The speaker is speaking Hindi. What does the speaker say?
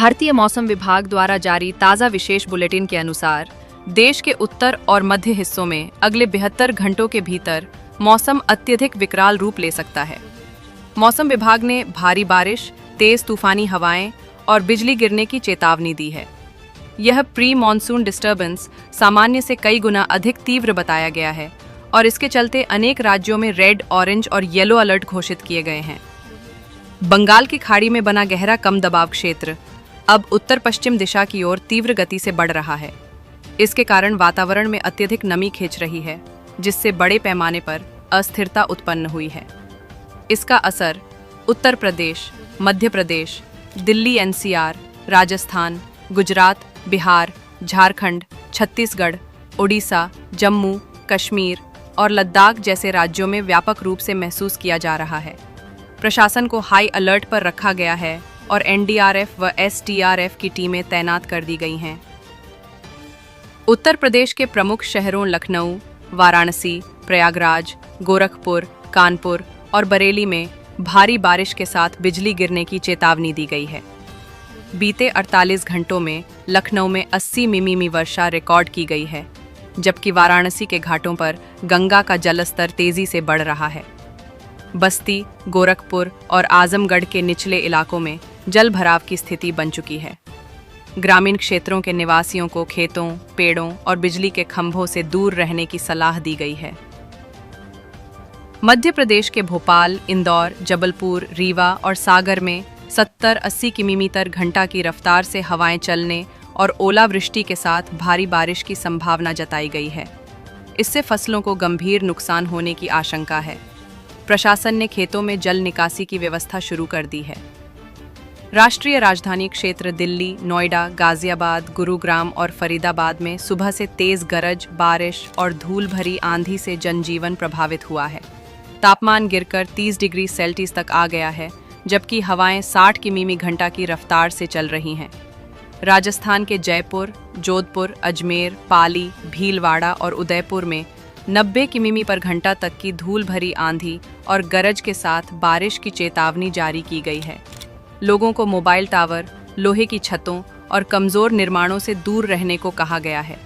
भारतीय मौसम विभाग द्वारा जारी ताज़ा विशेष बुलेटिन के अनुसार देश के उत्तर और मध्य हिस्सों में अगले 72 घंटों के भीतर मौसम अत्यधिक विकराल रूप ले सकता है। मौसम विभाग ने भारी बारिश, तेज तूफानी हवाएं और बिजली गिरने की चेतावनी दी है। यह प्री मॉनसून डिस्टर्बेंस सामान्य से कई गुना अधिक तीव्र बताया गया है और इसके चलते अनेक राज्यों में रेड, ऑरेंज और येलो अलर्ट घोषित किए गए हैं। बंगाल की खाड़ी में बना गहरा कम दबाव क्षेत्र अब उत्तर पश्चिम दिशा की ओर तीव्र गति से बढ़ रहा है। इसके कारण वातावरण में अत्यधिक नमी खिंच रही है, जिससे बड़े पैमाने पर अस्थिरता उत्पन्न हुई है। इसका असर उत्तर प्रदेश, मध्य प्रदेश, दिल्ली एनसीआर, राजस्थान, गुजरात, बिहार, झारखंड, छत्तीसगढ़, ओडिशा, जम्मू, कश्मीर और लद्दाख जैसे राज्यों में व्यापक रूप से महसूस किया जा रहा है। प्रशासन को हाई अलर्ट पर रखा गया है और एनडीआरएफ व एसडीआरएफ की टीमें तैनात कर दी गई हैं। उत्तर प्रदेश के प्रमुख शहरों लखनऊ, वाराणसी, प्रयागराज, गोरखपुर, कानपुर और बरेली में भारी बारिश के साथ बिजली गिरने की चेतावनी दी गई है। बीते 48 घंटों में लखनऊ में 80 मिमी वर्षा रिकॉर्ड की गई है, जबकि वाराणसी के घाटों पर गंगा का जलस्तर तेजी से बढ़ रहा है। बस्ती, गोरखपुर और आजमगढ़ के निचले इलाकों में जल भराव की स्थिति बन चुकी है। ग्रामीण क्षेत्रों के निवासियों को खेतों, पेड़ों और बिजली के खंभों से दूर रहने की सलाह दी गई है। मध्य प्रदेश के भोपाल, इंदौर, जबलपुर, रीवा और सागर में 70-80 किमी घंटा की रफ्तार से हवाएं चलने और ओलावृष्टि के साथ भारी बारिश की संभावना जताई गई है। इससे फसलों को गंभीर नुकसान होने की आशंका है। प्रशासन ने खेतों में जल निकासी की व्यवस्था शुरू कर दी है। राष्ट्रीय राजधानी क्षेत्र दिल्ली, नोएडा, गाजियाबाद, गुरुग्राम और फरीदाबाद में सुबह से तेज गरज, बारिश और धूल भरी आंधी से जनजीवन प्रभावित हुआ है। तापमान गिरकर 30 डिग्री सेल्सियस तक आ गया है, जबकि हवाएं 60 किमी घंटा की रफ्तार से चल रही हैं। राजस्थान के जयपुर, जोधपुर, अजमेर, पाली, भीलवाड़ा और उदयपुर में 90 किमी पर घंटा तक की धूल भरी आंधी और गरज के साथ बारिश की चेतावनी जारी की गई है। लोगों को मोबाइल टावर, लोहे की छतों और कमजोर निर्माणों से दूर रहने को कहा गया है।